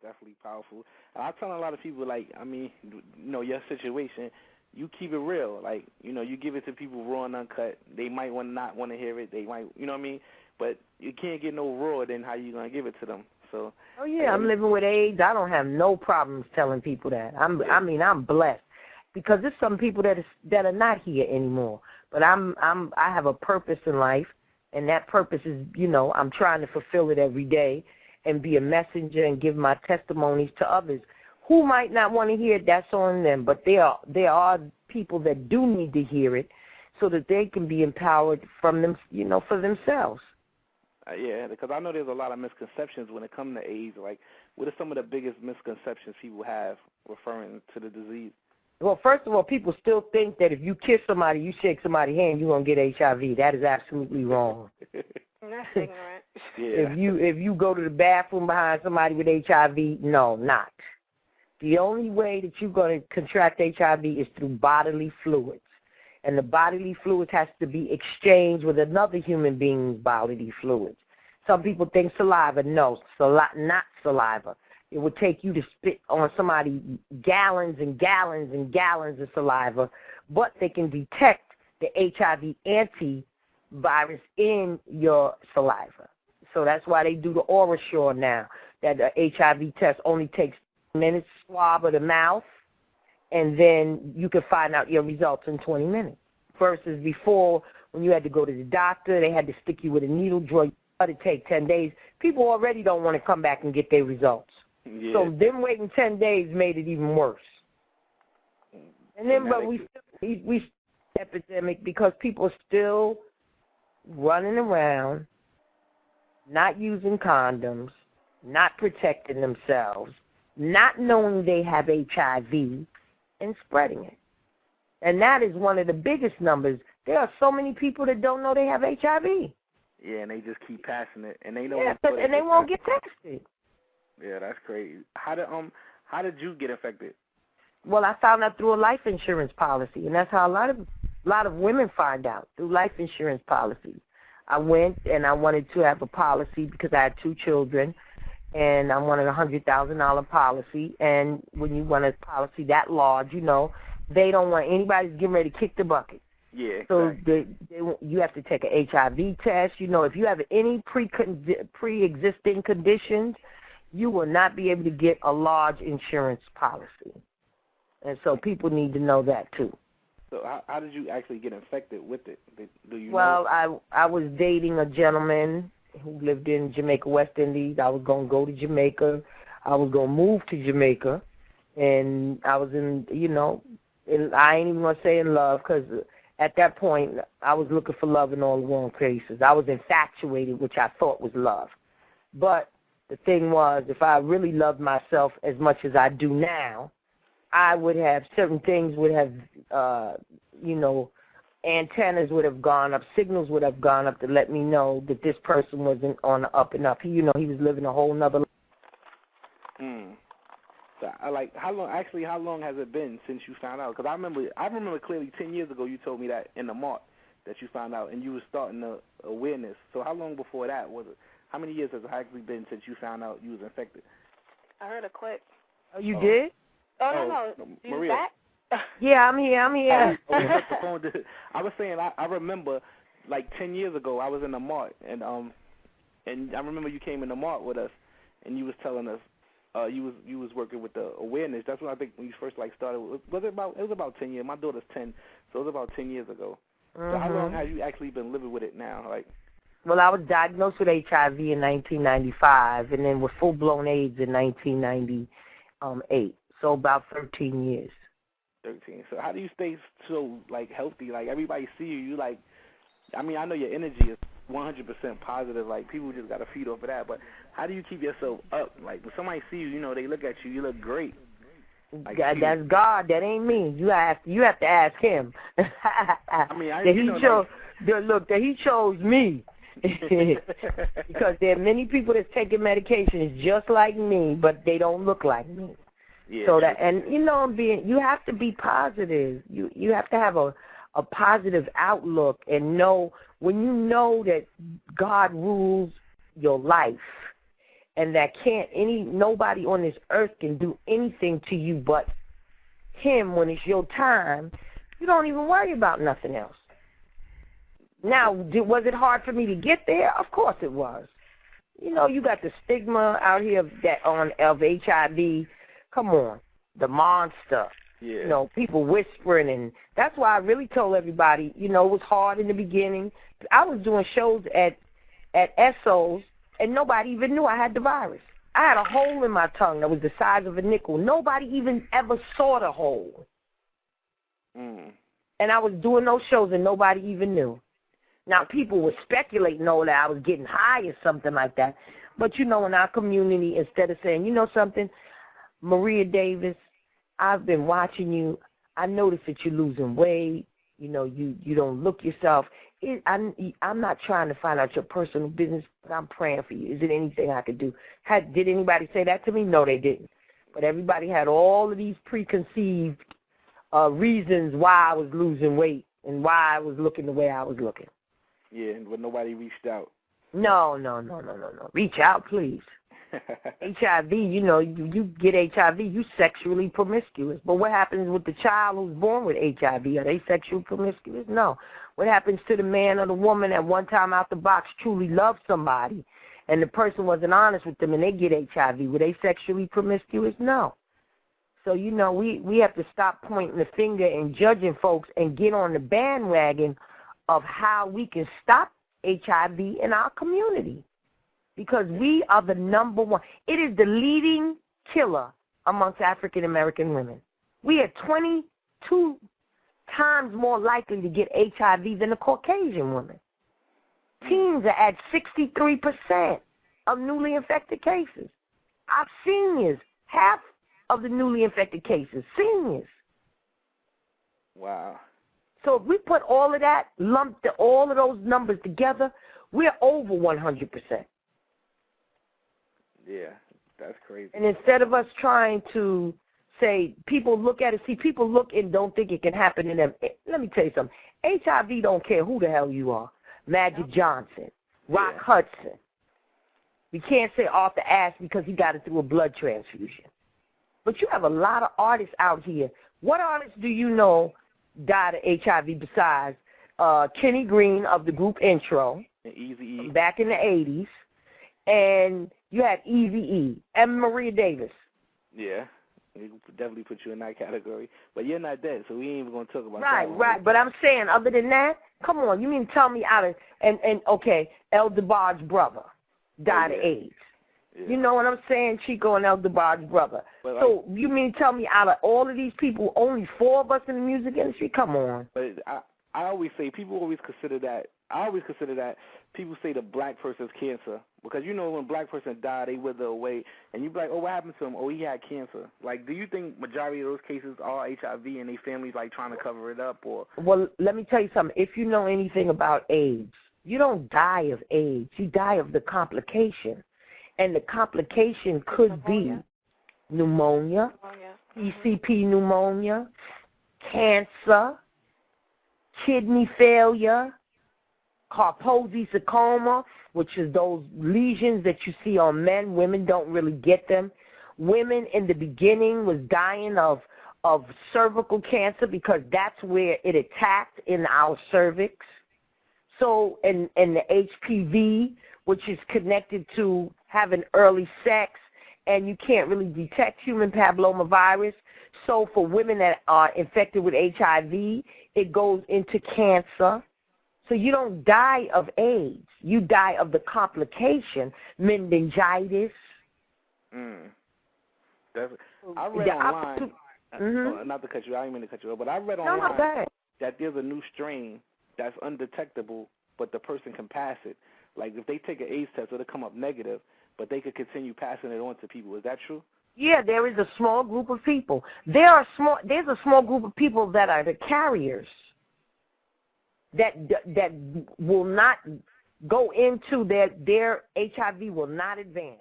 That's definitely powerful. I tell a lot of people, like, I mean, your situation, you keep it real. Like, you give it to people raw and uncut. They might not want to hear it. They might, you know what I mean? But you can't get no raw, then how you going to give it to them? So. Oh, yeah, I'm living with AIDS. I don't have no problems telling people that. I'm blessed. Because there's some people that are not here anymore. But I have a purpose in life, and that purpose is, I'm trying to fulfill it every day and be a messenger and give my testimonies to others. Who might not want to hear it, that's on them. But there are people that do need to hear it so that they can be empowered from them, for themselves. Yeah, because I know there's a lot of misconceptions when it comes to AIDS. Like, what are some of the biggest misconceptions people have referring to the disease? Well, first of all, people still think that if you kiss somebody, you shake somebody's hand, you're going to get HIV. That is absolutely wrong. That's ignorant. Yeah. If you go to the bathroom behind somebody with HIV, no, not. The only way that you're going to contract HIV is through bodily fluids. And the bodily fluids has to be exchanged with another human being's bodily fluids. Some people think saliva. No, not saliva. It would take you to spit on somebody gallons and gallons and gallons of saliva, but they can detect the HIV antivirus in your saliva. So that's why they do the OraSure now, that the HIV test only takes minutes, swab of the mouth, and then you can find out your results in 20 minutes. Versus before, when you had to go to the doctor, they had to stick you with a needle, draw your blood, it'd take 10 days. People already don't want to come back and get their results. Yeah. So them waiting 10 days made it even worse. And then, but we epidemic because people are still running around, not using condoms, not protecting themselves, not knowing they have HIV, and spreading it. And that is one of the biggest numbers. There are so many people that don't know they have HIV. Yeah, and they just keep passing it, and they know. Yeah, and they won't get tested. Yeah, that's crazy. How did you get infected? Well, I found out through a life insurance policy, and that's how a lot of women find out, through life insurance policies. I went and I wanted to have a policy because I had 2 children, and I wanted a $100,000 policy. And when you want a policy that large, they don't want anybody getting ready to kick the bucket. Yeah, so exactly. you have to take an HIV test. If you have any pre-existing conditions, you will not be able to get a large insurance policy. And so people need to know that, too. So how did you actually get infected with it? Do you know? I was dating a gentleman who lived in Jamaica, West Indies. I was going to go to Jamaica. I was going to move to Jamaica. And I was I ain't even going to say in love because at that point I was looking for love in all the wrong places. I was infatuated, which I thought was love. But the thing was, if I really loved myself as much as I do now, I would have certain things would have, antennas would have gone up, signals would have gone up to let me know that this person wasn't on the up and up. He was living a whole nother life. So, how long has it been since you found out? Because I remember clearly 10 years ago you told me that in the March that you found out, and you were starting the awareness. So how long before that was it? How many years has it actually been since you found out you was infected? I heard a click. Oh, you did? Oh, no. Maria. Yeah, I'm here. I was saying, I remember, 10 years ago, I was in the mart, and I remember you came in the mart with us, and you was telling us, you was working with the awareness. That's what I think when you first started. It was about 10 years. My daughter's 10, so it was about 10 years ago. Mm-hmm. So how long have you actually been living with it now? Well, I was diagnosed with HIV in 1995, and then with full-blown AIDS in 1998. So about 13 years. 13. So how do you stay so healthy? Everybody see you. I know your energy is 100% positive. People just got to feed off of that. But how do you keep yourself up? When somebody see you, they look at you. You look great. That's God. That ain't me. You have to ask Him. That He chose me. Because there are many people that's taking medications just like me, but they don't look like me. Yeah. So that, and you have to be positive. You have to have a positive outlook and know when you know that God rules your life and that nobody on this earth can do anything to you but him when it's your time, you don't even worry about nothing else. Now, was it hard for me to get there? Of course it was. You know, you got the stigma out here of HIV. Come on, the monster. Yeah. You know, people whispering, and that's why I really told everybody, you know, it was hard in the beginning. I was doing shows at SOs, and nobody even knew I had the virus. I had a hole in my tongue that was the size of a nickel. Nobody even ever saw the hole. And I was doing those shows, and nobody even knew. Now, people were speculating, that I was getting high or something like that. But, you know, in our community, instead of saying, you know something, Maria Davis, I've been watching you. I noticed that you're losing weight. You know, you don't look yourself. I'm not trying to find out your personal business, but I'm praying for you. Is there anything I could do? Did anybody say that to me? No, they didn't. But everybody had all of these preconceived reasons why I was losing weight and why I was looking the way I was looking. Yeah, but nobody reached out. No. Reach out, please. HIV, you know, you get HIV, you sexually promiscuous. But what happens with the child who's born with HIV? Are they sexually promiscuous? No. What happens to the man or the woman that one time out the box truly loved somebody and the person wasn't honest with them and they get HIV? Were they sexually promiscuous? No. So, you know, we have to stop pointing the finger and judging folks and get on the bandwagon of how we can stop HIV in our community. Because we are the number one. It is the leading killer amongst African-American women. We are 22 times more likely to get HIV than a Caucasian woman. Teens are at 63% of newly infected cases. Our seniors, half of the newly infected cases, seniors. Wow. So if we put all of that, all of those numbers together, we're over 100%. Yeah, that's crazy. And instead of us trying to say, people look at it, people look and don't think it can happen to them. Let me tell you something. HIV don't care who the hell you are. Magic Johnson, Rock Hudson. We can't say Arthur Ashe because he got it through a blood transfusion. But you have a lot of artists out here. What artists do you know died of HIV besides Kenny Green of the group Intro, Eazy-E, back in the 80s, and you had Eazy-E and Maria Davis. Yeah, we definitely put you in that category. But you're not dead, so we ain't even going to talk about that. Right. But I'm saying, other than that, come on, you mean tell me out of, okay, El DeBarge's brother died of AIDS. Yeah. You know what I'm saying? Chico and El DeBarge's brother. But so you mean tell me out of all of these people, only 4 of us in the music industry? Come on. But I always say, people always consider that, people say the black person's cancer. Because, you know, when a black person died, they wither away. And you be like, oh, what happened to him? Oh, he had cancer. Like, do you think majority of those cases are HIV and they families, like, trying to cover it up? Or? Well, let me tell you something. If you know anything about AIDS, you don't die of AIDS. You die of the complication. And the complication could be pneumonia, PCP pneumonia, cancer, kidney failure, Kaposi sarcoma, which is those lesions that you see on men. Women don't really get them. Women in the beginning was dying of cervical cancer because that's where it attacked in our cervix. So, and the HPV, which is connected to having early sex, and you can't really detect human papillomavirus. So for women that are infected with HIV, it goes into cancer. So you don't die of AIDS. You die of the complication, meningitis. I read online, not to cut you, I didn't mean to cut you off, but I read online that there's a new strain that's undetectable, but the person can pass it. Like if they take an AIDS test, it'll come up negative, but they could continue passing it on to people. Is that true? Yeah, there is a small group of people. There's a small group of people that are the carriers that will not go into their HIV will not advance.